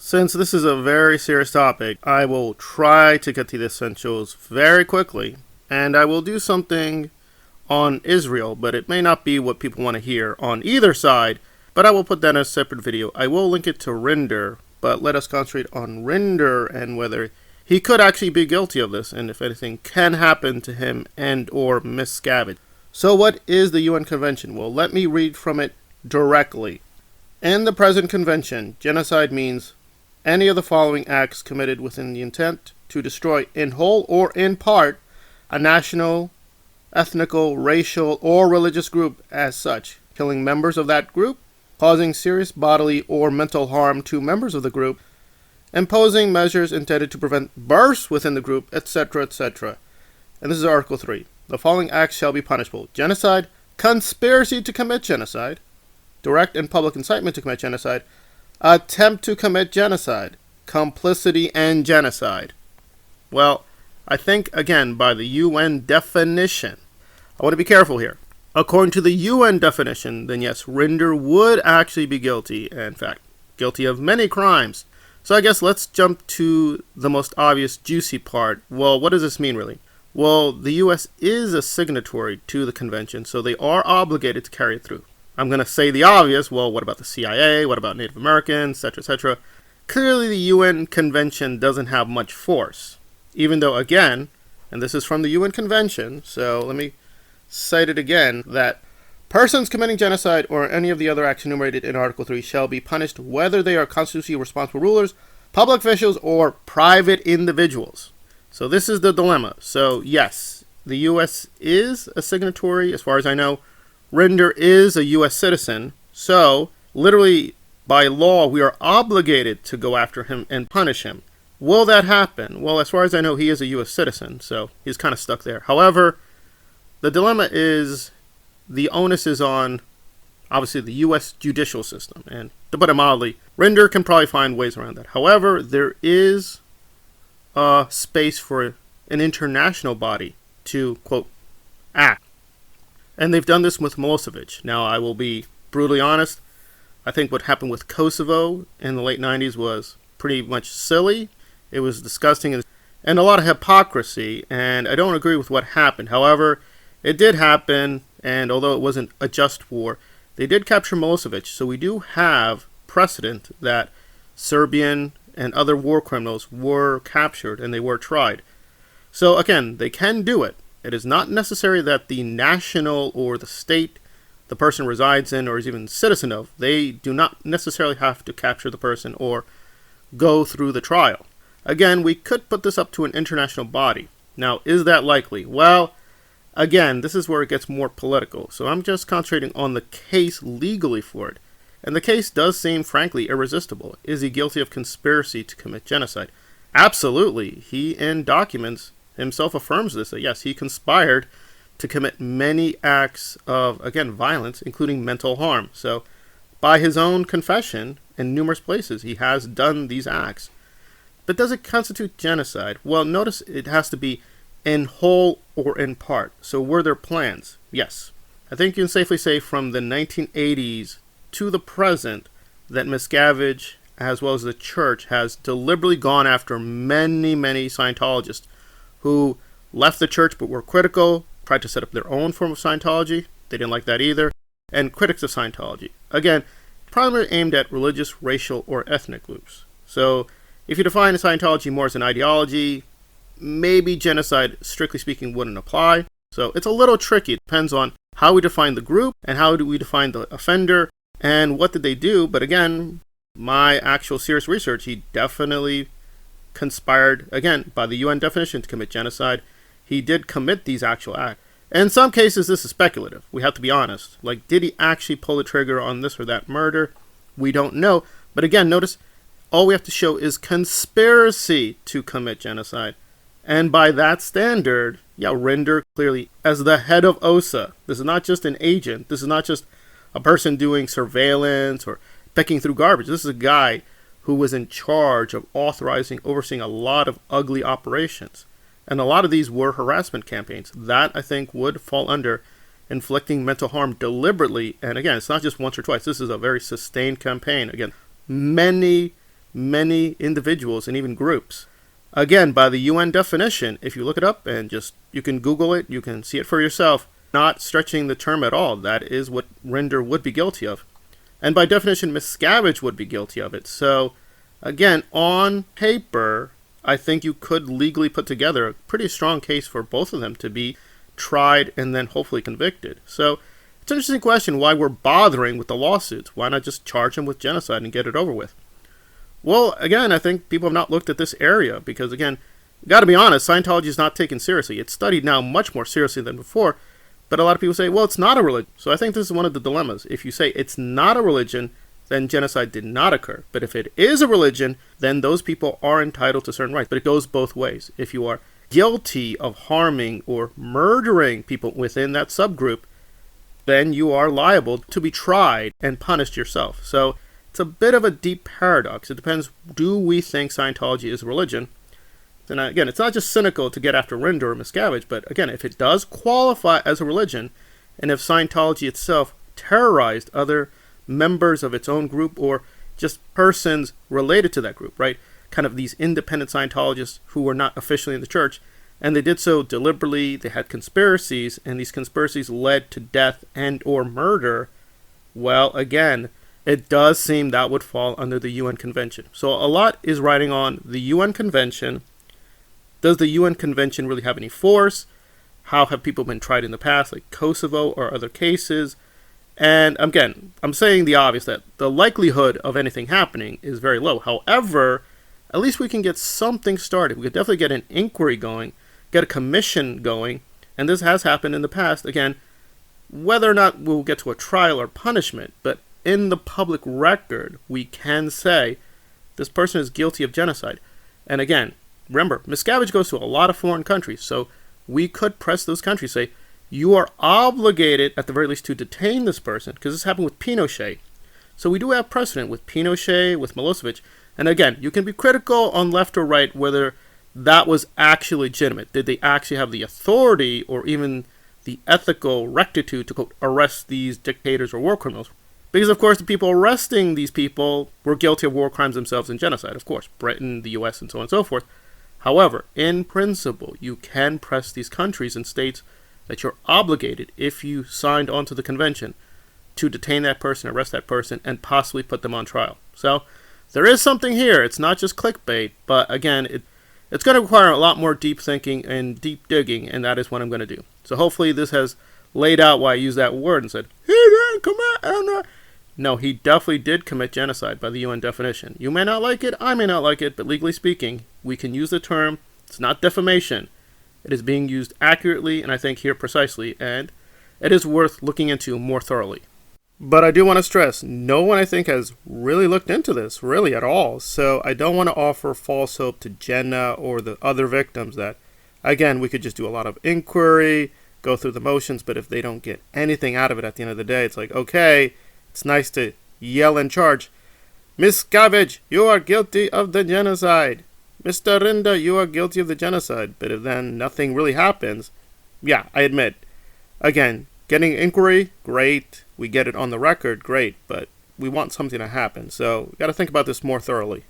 Since this is a very serious topic, I will try to get to the essentials very quickly, and I will do something on Israel, but it may not be what people want to hear on either side, but I will put that in a separate video. I will link it to Rinder, but let us concentrate on Rinder and whether he could actually be guilty of this, and if anything can happen to him and or Miscavige. So what is the UN Convention? Well, let me read from it directly. In the present convention, genocide means any of the following acts committed within the intent to destroy in whole or in part a national, ethnical, racial, or religious group as such, killing members of that group, causing serious bodily or mental harm to members of the group, imposing measures intended to prevent births within the group, etc., etc. And this is Article 3. The following acts shall be punishable: genocide, conspiracy to commit genocide, direct and public incitement to commit genocide, attempt to commit genocide, complicity, and genocide. Well, I think, again, by the UN definition, I want to be careful here. According to the UN definition, then yes, Rinder would actually be guilty, in fact, guilty of many crimes. So I guess let's jump to the most obvious, juicy part. Well, what does this mean, really? Well, the US is a signatory to the convention, so they are obligated to carry it through. I'm going to say the obvious. Well, what about the CIA? What about Native Americans, etc., etc.? Clearly, the UN Convention doesn't have much force, even though, again, and this is from the UN Convention, so let me cite it again, that persons committing genocide or any of the other acts enumerated in Article 3 shall be punished whether they are constitutionally responsible rulers, public officials, or private individuals. So this is the dilemma. So yes, the US is a signatory, as far as I know. Rinder is a U.S. citizen, so literally by law we are obligated to go after him and punish him. Will that happen? Well, as far as I know, he is a U.S. citizen, so he's kind of stuck there. However, the dilemma is the onus is on, obviously, the U.S. judicial system. And to put it mildly, Rinder can probably find ways around that. However, there is a space for an international body to, quote, act. And they've done this with Milosevic. Now, I will be brutally honest. I think what happened with Kosovo in the late 90s was pretty much silly. It was disgusting and a lot of hypocrisy, and I don't agree with what happened. However, it did happen, and although it wasn't a just war, they did capture Milosevic. So we do have precedent that Serbian and other war criminals were captured and they were tried. So again, they can do it. It is not necessary that the national or the state the person resides in or is even citizen of, they do not necessarily have to capture the person or go through the trial. Again, we could put this up to an international body. Now, is that likely? Well, again, this is where it gets more political. So I'm just concentrating on the case legally for it. And the case does seem, frankly, irresistible. Is he guilty of conspiracy to commit genocide? Absolutely. He, in documents, himself affirms this, that yes, he conspired to commit many acts of, again, violence, including mental harm. So by his own confession, in numerous places, he has done these acts. But does it constitute genocide? Well, notice it has to be in whole or in part. So were there plans? Yes. I think you can safely say from the 1980s to the present that Miscavige, as well as the church, has deliberately gone after many, many Scientologists who left the church but were critical, tried to set up their own form of Scientology. They didn't like that either. And critics of Scientology. Again, primarily aimed at religious, racial, or ethnic groups. So if you define Scientology more as an ideology, maybe genocide, strictly speaking, wouldn't apply. So it's a little tricky. It depends on how we define the group and how do we define the offender and what did they do. But again, my actual serious research, he definitely conspired, again, by the UN definition, to commit genocide. He did commit these actual acts. In some cases, this is speculative. We have to be honest. Like, did he actually pull the trigger on this or that murder? We don't know. But again, notice, all we have to show is conspiracy to commit genocide. And by that standard, yeah, Rinder clearly, as the head of OSA, this is not just an agent. This is not just a person doing surveillance or picking through garbage. This is a guy who was in charge of authorizing, overseeing a lot of ugly operations. And a lot of these were harassment campaigns. That, I think, would fall under inflicting mental harm deliberately. And again, it's not just once or twice. This is a very sustained campaign. Again, many many individuals and even groups. Again, by the UN definition, if you look it up and you can Google it, you can see it for yourself, not stretching the term at all. That is what Rinder would be guilty of. And by definition, Miscavige would be guilty of it. So, again, on paper, I think you could legally put together a pretty strong case for both of them to be tried and then hopefully convicted. So, it's an interesting question why we're bothering with the lawsuits. Why not just charge them with genocide and get it over with? Well, again, I think people have not looked at this area because, again, got to be honest, Scientology is not taken seriously. It's studied now much more seriously than before, but a lot of people say, well, it's not a religion. So I think this is one of the dilemmas. If you say it's not a religion, then genocide did not occur. But if it is a religion, then those people are entitled to certain rights. But it goes both ways. If you are guilty of harming or murdering people within that subgroup, then you are liable to be tried and punished yourself. So it's a bit of a deep paradox. It depends, do we think Scientology is a religion? And again, it's not just cynical to get after Rinder or Miscavige, but again, if it does qualify as a religion, and if Scientology itself terrorized other members of its own group or just persons related to that group, right? Kind of these independent Scientologists who were not officially in the church, and they did so deliberately, they had conspiracies, and these conspiracies led to death and or murder, well, again, it does seem that would fall under the UN Convention. So a lot is riding on the UN Convention. Does the UN Convention really have any force? How have people been tried in the past, like Kosovo or other cases? And again, I'm saying the obvious that the likelihood of anything happening is very low. However, at least we can get something started. We could definitely get an inquiry going, get a commission going, and this has happened in the past. Again, whether or not we'll get to a trial or punishment, but in the public record, we can say this person is guilty of genocide. And again, remember, Miscavige goes to a lot of foreign countries, so we could press those countries, say, you are obligated, at the very least, to detain this person, because this happened with Pinochet. So we do have precedent with Pinochet, with Milosevic. And again, you can be critical on left or right whether that was actually legitimate. Did they actually have the authority or even the ethical rectitude to, quote, arrest these dictators or war criminals? Because, of course, the people arresting these people were guilty of war crimes themselves and genocide, of course, Britain, the US, and so on and so forth. However, in principle, you can press these countries and states that you're obligated, if you signed onto the convention, to detain that person, arrest that person, and possibly put them on trial. So, there is something here. It's not just clickbait, but again, it's going to require a lot more deep thinking and deep digging, and that is what I'm going to do. So hopefully this has laid out why I used that word and said, he didn't commit. No, he definitely did commit genocide by the UN definition. You may not like it, I may not like it, but legally speaking, we can use the term. It's not defamation. It is being used accurately, and I think here precisely, and it is worth looking into more thoroughly. But I do want to stress, no one I think has really looked into this, really at all. So I don't want to offer false hope to Jenna or the other victims that, again, we could just do a lot of inquiry, go through the motions, but if they don't get anything out of it at the end of the day, it's like, okay, it's nice to yell and charge, Miscavige, you are guilty of the genocide. Mr. Rinder, you are guilty of the genocide. But if then nothing really happens, yeah, I admit, again, getting inquiry, great. We get it on the record, great. But we want something to happen. So we got to think about this more thoroughly.